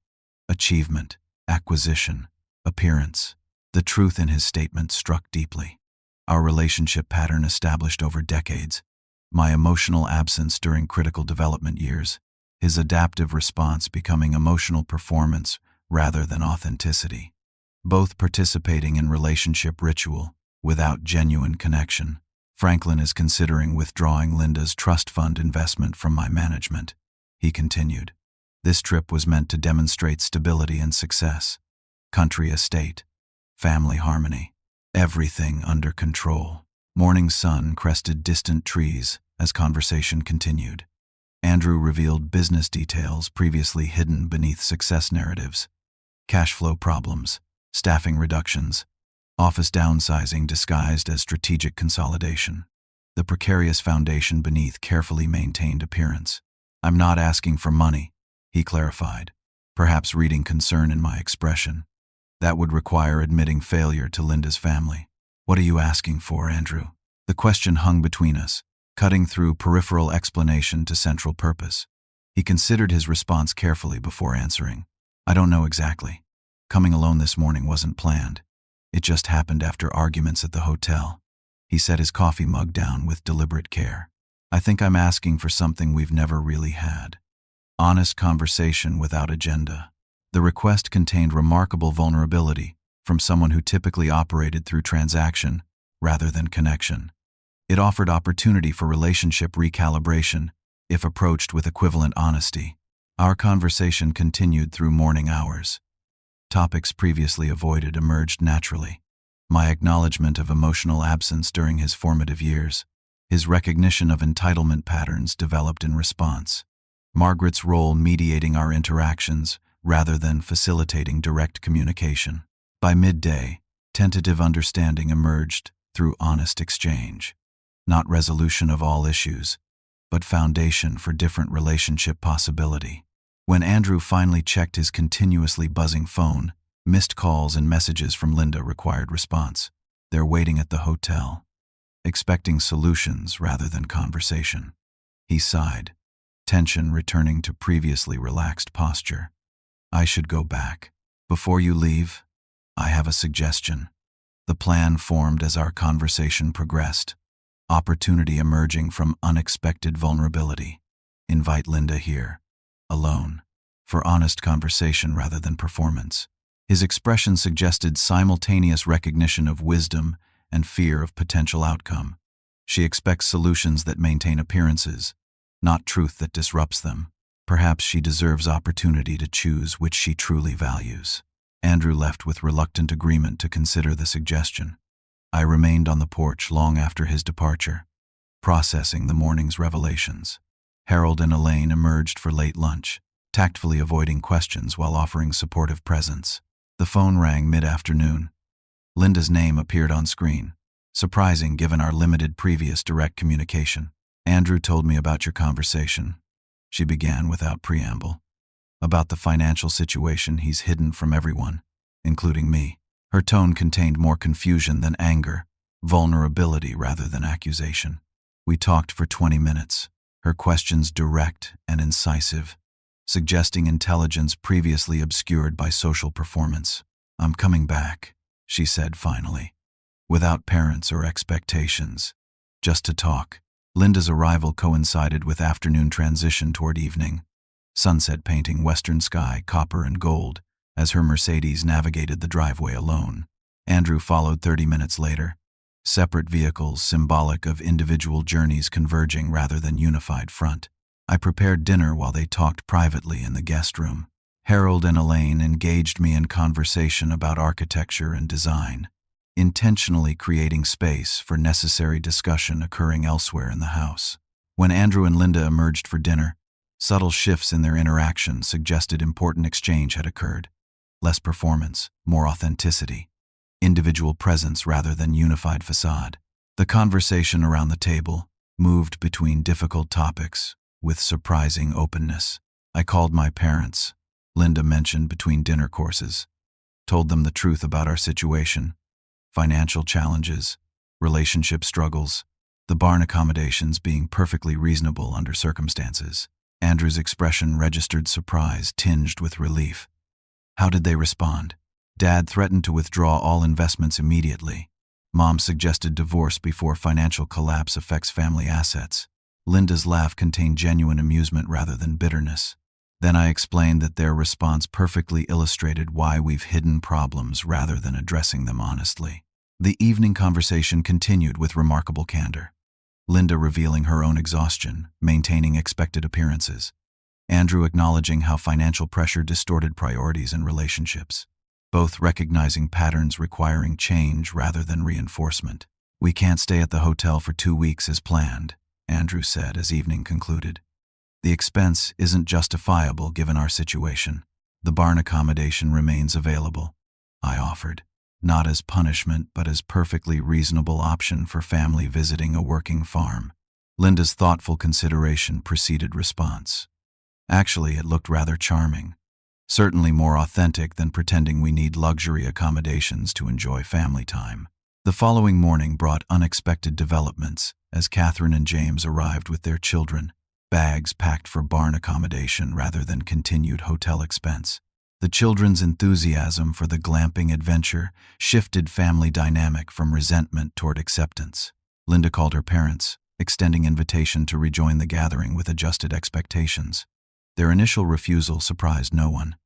Achievement, acquisition, appearance. The truth in his statement struck deeply. Our relationship pattern established over decades. My emotional absence during critical development years. His adaptive response becoming emotional performance rather than authenticity. Both participating in relationship ritual without genuine connection. Franklin is considering withdrawing Linda's trust fund investment from my management. He continued. This trip was meant to demonstrate stability and success. country estate, family harmony, everything under control. Morning sun crested distant trees as conversation continued. Andrew revealed business details previously hidden beneath success narratives. Cash flow problems, staffing reductions, office downsizing disguised as strategic consolidation. The precarious foundation beneath carefully maintained appearance. "I'm not asking for money," he clarified, perhaps reading concern in my expression. "That would require admitting failure to Linda's family." "What are you asking for, Andrew?" The question hung between us, cutting through peripheral explanation to central purpose. He considered his response carefully before answering. "I don't know exactly. Coming alone this morning wasn't planned. It just happened after arguments at the hotel." He set his coffee mug down with deliberate care. "I think I'm asking for something we've never really had. Honest conversation without agenda." The request contained remarkable vulnerability from someone who typically operated through transaction rather than connection. It offered opportunity for relationship recalibration if approached with equivalent honesty. Our conversation continued through morning hours. Topics previously avoided emerged naturally. My acknowledgement of emotional absence during his formative years, his recognition of entitlement patterns developed in response, Margaret's role mediating our interactions rather than facilitating direct communication. By midday, tentative understanding emerged through honest exchange. Not resolution of all issues, but foundation for different relationship possibility. When Andrew finally checked his continuously buzzing phone, missed calls and messages from Linda required response. They're waiting at the hotel, expecting solutions rather than conversation. He sighed, tension returning to previously relaxed posture. "I should go back. Before you leave, I have a suggestion." The plan formed as our conversation progressed. Opportunity emerging from unexpected vulnerability. Invite Linda here, alone, for honest conversation rather than performance. His expression suggested simultaneous recognition of wisdom and fear of potential outcome. She expects solutions that maintain appearances, not truth that disrupts them. Perhaps she deserves opportunity to choose which she truly values. Andrew left with reluctant agreement to consider the suggestion. I remained on the porch long after his departure, processing the morning's revelations. Harold and Elaine emerged for late lunch, tactfully avoiding questions while offering supportive presence. The phone rang mid-afternoon. Linda's name appeared on screen, surprising given our limited previous direct communication. "Andrew told me about your conversation," she began without preamble. "About the financial situation he's hidden from everyone, including me." Her tone contained more confusion than anger, vulnerability rather than accusation. We talked for 20 minutes, her questions direct and incisive, suggesting intelligence previously obscured by social performance. "I'm coming back," she said finally, without parents or expectations, just to talk. Linda's arrival coincided with afternoon transition toward evening, sunset painting western sky copper and gold as her Mercedes navigated the driveway alone. Andrew followed 30 minutes later, separate vehicles symbolic of individual journeys converging rather than unified front. I prepared dinner while they talked privately in the guest room. Harold and Elaine engaged me in conversation about architecture and design, intentionally creating space for necessary discussion occurring elsewhere in the house. When Andrew and Linda emerged for dinner, subtle shifts in their interaction suggested important exchange had occurred. Less performance, more authenticity, individual presence rather than unified facade. The conversation around the table moved between difficult topics with surprising openness. I called my parents, Linda mentioned between dinner courses, told them the truth about our situation, financial challenges, relationship struggles, the barn accommodations being perfectly reasonable under circumstances. Andrew's expression registered surprise tinged with relief. How did they respond? Dad threatened to withdraw all investments immediately. Mom suggested divorce before financial collapse affects family assets. Linda's laugh contained genuine amusement rather than bitterness. Then I explained that their response perfectly illustrated why we've hidden problems rather than addressing them honestly. The evening conversation continued with remarkable candor. Linda revealing her own exhaustion, maintaining expected appearances. Andrew acknowledging how financial pressure distorted priorities and relationships. both recognizing patterns requiring change rather than reinforcement. "We can't stay at the hotel for 2 weeks as planned," Andrew said as evening concluded. "The expense isn't justifiable given our situation. The barn accommodation remains available," I offered, not as punishment but as perfectly reasonable option for family visiting a working farm. Linda's thoughtful consideration preceded response. "Actually, it looked rather charming. Certainly more authentic than pretending we need luxury accommodations to enjoy family time." The following morning brought unexpected developments as Catherine and James arrived with their children, bags packed for barn accommodation rather than continued hotel expense. The children's enthusiasm for the glamping adventure shifted family dynamic from resentment toward acceptance. Linda called her parents, extending invitation to rejoin the gathering with adjusted expectations. Their initial refusal surprised no one.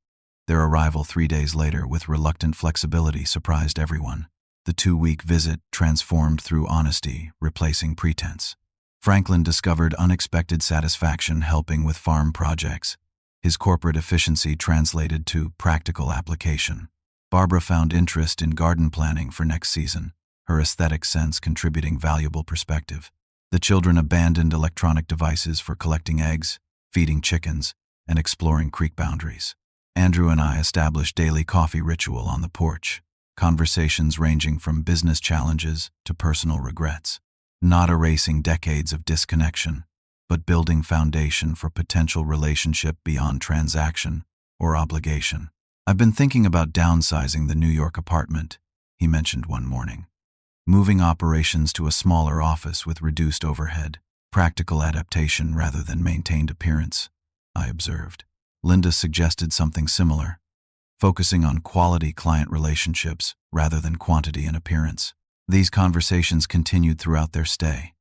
Their arrival 3 days later with reluctant flexibility surprised everyone. The 2-week visit transformed through honesty, replacing pretense. Franklin discovered unexpected satisfaction helping with farm projects. His corporate efficiency translated to practical application. Barbara found interest in garden planning for next season, her aesthetic sense contributing valuable perspective. The children abandoned electronic devices for collecting eggs, feeding chickens, and exploring creek boundaries. Andrew and I established daily coffee ritual on the porch, conversations ranging from business challenges to personal regrets, not erasing decades of disconnection, but building foundation for potential relationship beyond transaction or obligation. "I've been thinking about downsizing the New York apartment," he mentioned one morning. "Moving operations to a smaller office with reduced overhead, practical adaptation rather than maintained appearance," I observed. Linda suggested something similar, focusing on quality client relationships rather than quantity and appearance. These conversations continued throughout their stay,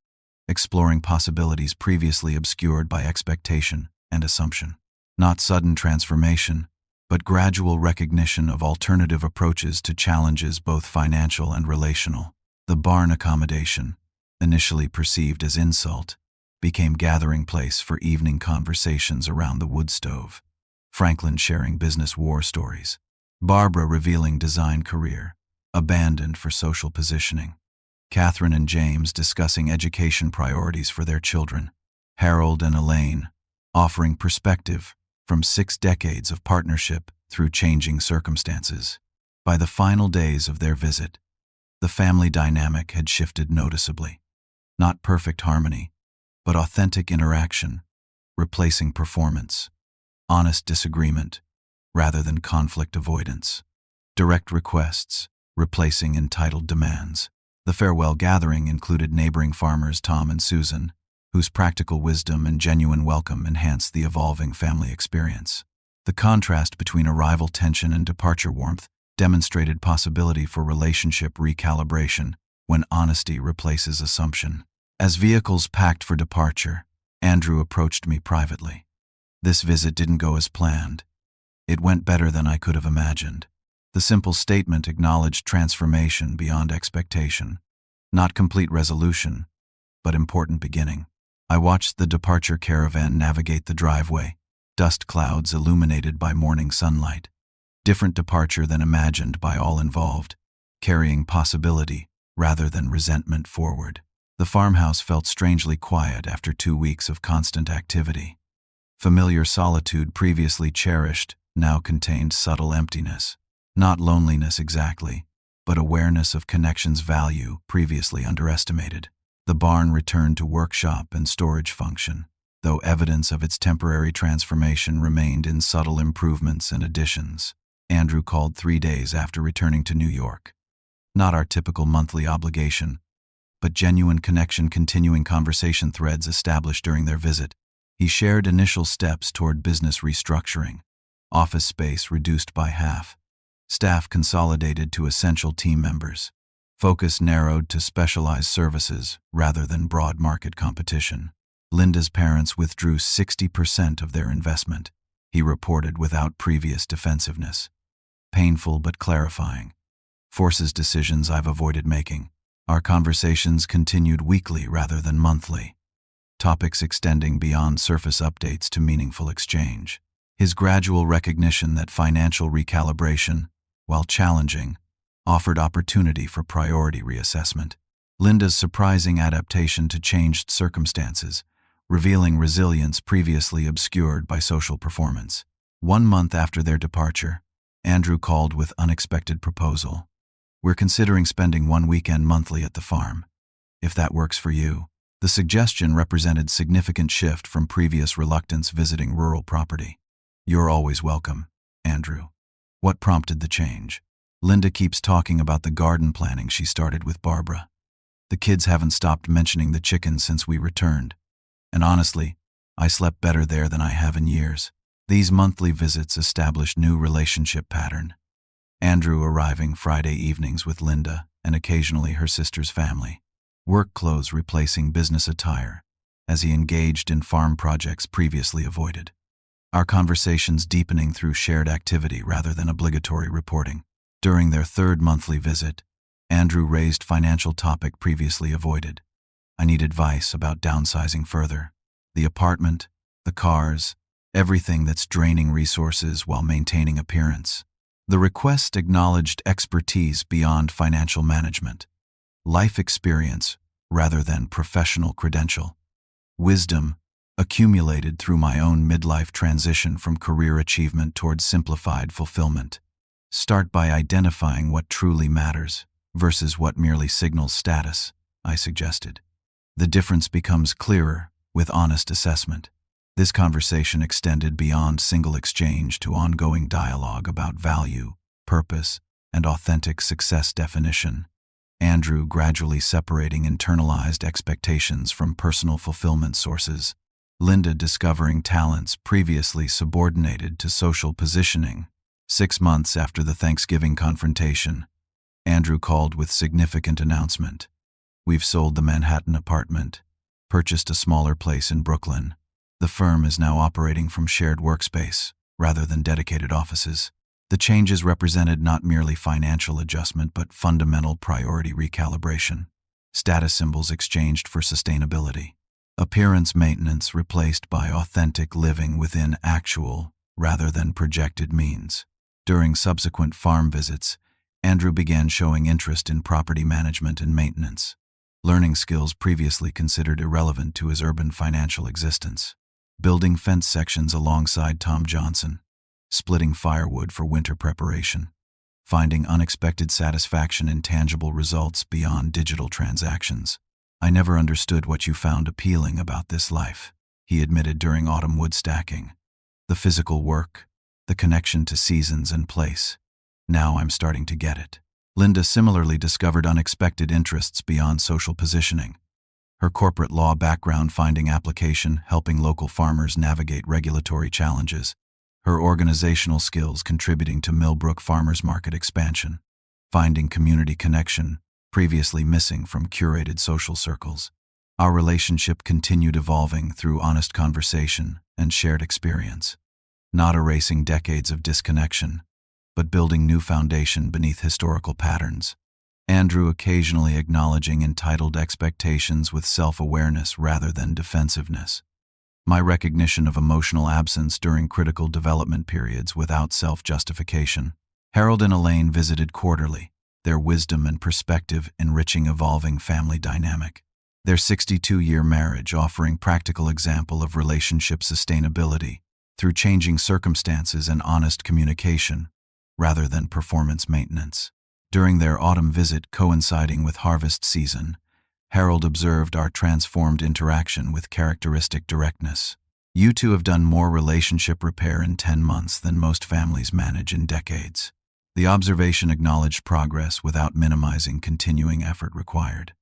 exploring possibilities previously obscured by expectation and assumption. Not sudden transformation, but gradual recognition of alternative approaches to challenges both financial and relational. The barn accommodation, initially perceived as insult, became gathering place for evening conversations around the wood stove. Franklin sharing business war stories. Barbara revealing design career, abandoned for social positioning. Catherine and James discussing education priorities for their children. Harold and Elaine offering perspective from 6 decades of partnership through changing circumstances. By the final days of their visit, the family dynamic had shifted noticeably. Not perfect harmony, but authentic interaction, replacing performance. Honest disagreement, rather than conflict avoidance. Direct requests, replacing entitled demands. The farewell gathering included neighboring farmers Tom and Susan, whose practical wisdom and genuine welcome enhanced the evolving family experience. The contrast between arrival tension and departure warmth demonstrated possibility for relationship recalibration when honesty replaces assumption. As vehicles packed for departure, Andrew approached me privately. "This visit didn't go as planned. It went better than I could have imagined." The simple statement acknowledged transformation beyond expectation. Not complete resolution, but important beginning. I watched the departure caravan navigate the driveway, dust clouds illuminated by morning sunlight. Different departure than imagined by all involved, carrying possibility rather than resentment forward. The farmhouse felt strangely quiet after 2 weeks of constant activity. Familiar solitude previously cherished now contained subtle emptiness. Not loneliness exactly, but awareness of connection's value previously underestimated. The barn returned to workshop and storage function, though evidence of its temporary transformation remained in subtle improvements and additions. Andrew called 3 days after returning to New York. Not our typical monthly obligation, but genuine connection, continuing conversation threads established during their visit. He shared initial steps toward business restructuring. Office space reduced by half. Staff consolidated to essential team members. Focus narrowed to specialized services rather than broad market competition. Linda's parents withdrew 60% of their investment, he reported without previous defensiveness. Painful but clarifying. Forces decisions I've avoided making. Our conversations continued weekly rather than monthly. Topics extending beyond surface updates to meaningful exchange. His gradual recognition that financial recalibration, while challenging, offered opportunity for priority reassessment. Linda's surprising adaptation to changed circumstances, revealing resilience previously obscured by social performance. 1 month after their departure, Andrew called with unexpected proposal. "We're considering spending 1 weekend monthly at the farm, if that works for you." The suggestion represented significant shift from previous reluctance visiting rural property. "You're always welcome, Andrew." What prompted the change? Linda keeps talking about the garden planning she started with Barbara. "The kids haven't stopped mentioning the chickens since we returned. And honestly, I slept better there than I have in years." These monthly visits established new relationship pattern. Andrew arriving Friday evenings with Linda and occasionally her sister's family. Work clothes replacing business attire, as he engaged in farm projects previously avoided. Our conversations deepening through shared activity rather than obligatory reporting. During their 3rd monthly visit, Andrew raised financial topic previously avoided. "I need advice about downsizing further. The apartment, the cars, everything that's draining resources while maintaining appearance." The request acknowledged expertise beyond financial management. Life experience rather than professional credential. Wisdom accumulated through my own midlife transition from career achievement towards simplified fulfillment. Start by identifying what truly matters versus what merely signals status, I suggested. The difference becomes clearer with honest assessment. This conversation extended beyond single exchange to ongoing dialogue about value, purpose, and authentic success definition. Andrew gradually separating internalized expectations from personal fulfillment sources. Linda discovering talents previously subordinated to social positioning. 6 months after the Thanksgiving confrontation, Andrew called with significant announcement. "We've sold the Manhattan apartment, purchased a smaller place in Brooklyn. The firm is now operating from shared workspace rather than dedicated offices." The changes represented not merely financial adjustment but fundamental priority recalibration. Status symbols exchanged for sustainability. Appearance maintenance replaced by authentic living within actual rather than projected means. During subsequent farm visits, Andrew began showing interest in property management and maintenance, learning skills previously considered irrelevant to his urban financial existence. Building fence sections alongside Tom Johnson, splitting firewood for winter preparation, finding unexpected satisfaction in tangible results beyond digital transactions. "I never understood what you found appealing about this life," he admitted during autumn wood stacking. "The physical work, the connection to seasons and place. Now I'm starting to get it." Linda similarly discovered unexpected interests beyond social positioning. Her corporate law background finding application, helping local farmers navigate regulatory challenges. Her organizational skills contributing to Millbrook Farmers Market expansion. Finding community connection, previously missing from curated social circles. Our relationship continued evolving through honest conversation and shared experience. Not erasing decades of disconnection, but building new foundation beneath historical patterns. Andrew occasionally acknowledging entitled expectations with self-awareness rather than defensiveness. My recognition of emotional absence during critical development periods without self-justification. Harold and Elaine visited quarterly, their wisdom and perspective enriching evolving family dynamic. Their 62-year marriage offering practical example of relationship sustainability through changing circumstances and honest communication, rather than performance maintenance. During their autumn visit coinciding with harvest season, Harold observed our transformed interaction with characteristic directness. "You two have done more relationship repair in 10 months than most families manage in decades." The observation acknowledged progress without minimizing continuing effort required.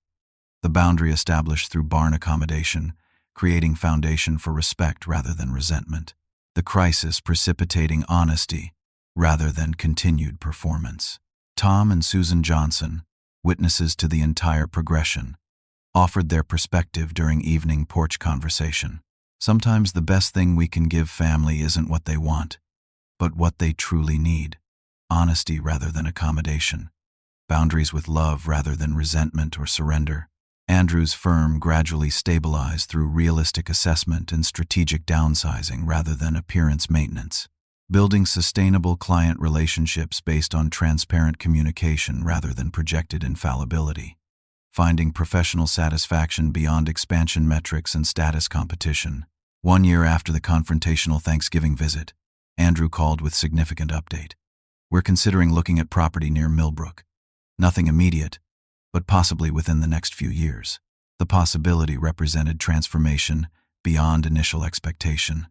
The boundary established through barn accommodation, creating foundation for respect rather than resentment. The crisis precipitating honesty rather than continued performance. Tom and Susan Johnson, witnesses to the entire progression, offered their perspective during evening porch conversation. "Sometimes the best thing we can give family isn't what they want, but what they truly need. Honesty rather than accommodation. Boundaries with love rather than resentment or surrender." Andrew's firm gradually stabilized through realistic assessment and strategic downsizing rather than appearance maintenance. Building sustainable client relationships based on transparent communication rather than projected infallibility. Finding professional satisfaction beyond expansion metrics and status competition. 1 year after the confrontational Thanksgiving visit, Andrew called with significant update. We're considering looking at property near Millbrook. Nothing immediate, but possibly within the next few years. The possibility represented transformation beyond initial expectation,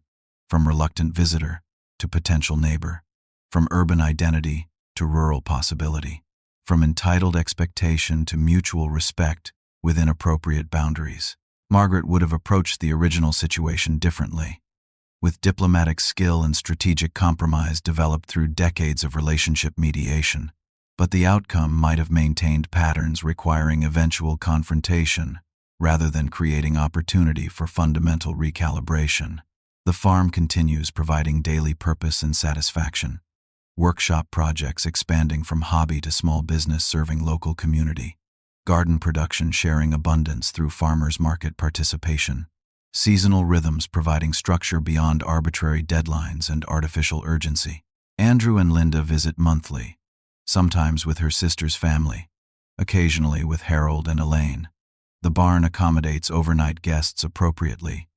from reluctant visitor to potential neighbor, from urban identity to rural possibility, from entitled expectation to mutual respect within appropriate boundaries. Margaret would have approached the original situation differently, with diplomatic skill and strategic compromise developed through decades of relationship mediation. But the outcome might have maintained patterns requiring eventual confrontation rather than creating opportunity for fundamental recalibration. The farm continues providing daily purpose and satisfaction. Workshop projects expanding from hobby to small business serving local community. Garden production sharing abundance through farmers market participation. Seasonal rhythms providing structure beyond arbitrary deadlines and artificial urgency. Andrew and Linda visit monthly, sometimes with her sister's family, occasionally with Harold and Elaine. The barn accommodates overnight guests appropriately,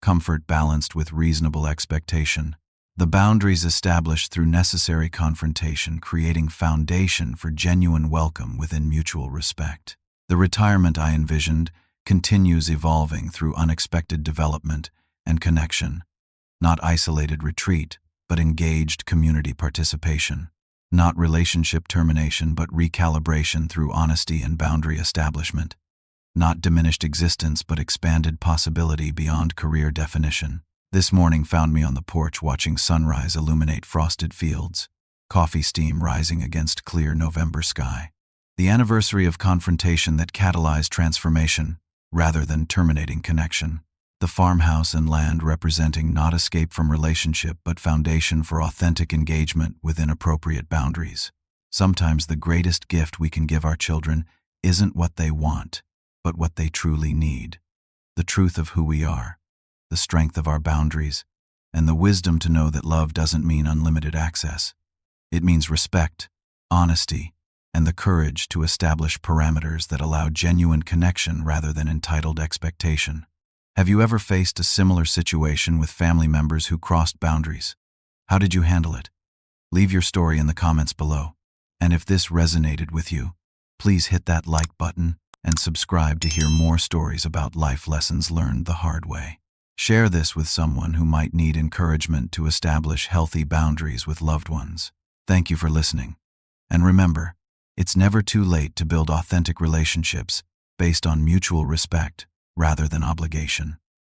comfort balanced with reasonable expectation. The boundaries established through necessary confrontation, creating foundation for genuine welcome within mutual respect. The retirement I envisioned continues evolving through unexpected development and connection, not isolated retreat, but engaged community participation. Not relationship termination, but recalibration through honesty and boundary establishment. Not diminished existence, but expanded possibility beyond career definition. This morning found me on the porch watching sunrise illuminate frosted fields, coffee steam rising against clear November sky. The anniversary of confrontation that catalyzed transformation, rather than terminating connection. The farmhouse and land representing not escape from relationship but foundation for authentic engagement within appropriate boundaries. Sometimes the greatest gift we can give our children isn't what they want, but what they truly need. The truth of who we are, the strength of our boundaries, and the wisdom to know that love doesn't mean unlimited access. It means respect, honesty, and the courage to establish parameters that allow genuine connection rather than entitled expectation. Have you ever faced a similar situation with family members who crossed boundaries? How did you handle it? Leave your story in the comments below. And if this resonated with you, please hit that like button and subscribe to hear more stories about life lessons learned the hard way. Share this with someone who might need encouragement to establish healthy boundaries with loved ones. Thank you for listening. And remember, it's never too late to build authentic relationships based on mutual respect rather than obligation.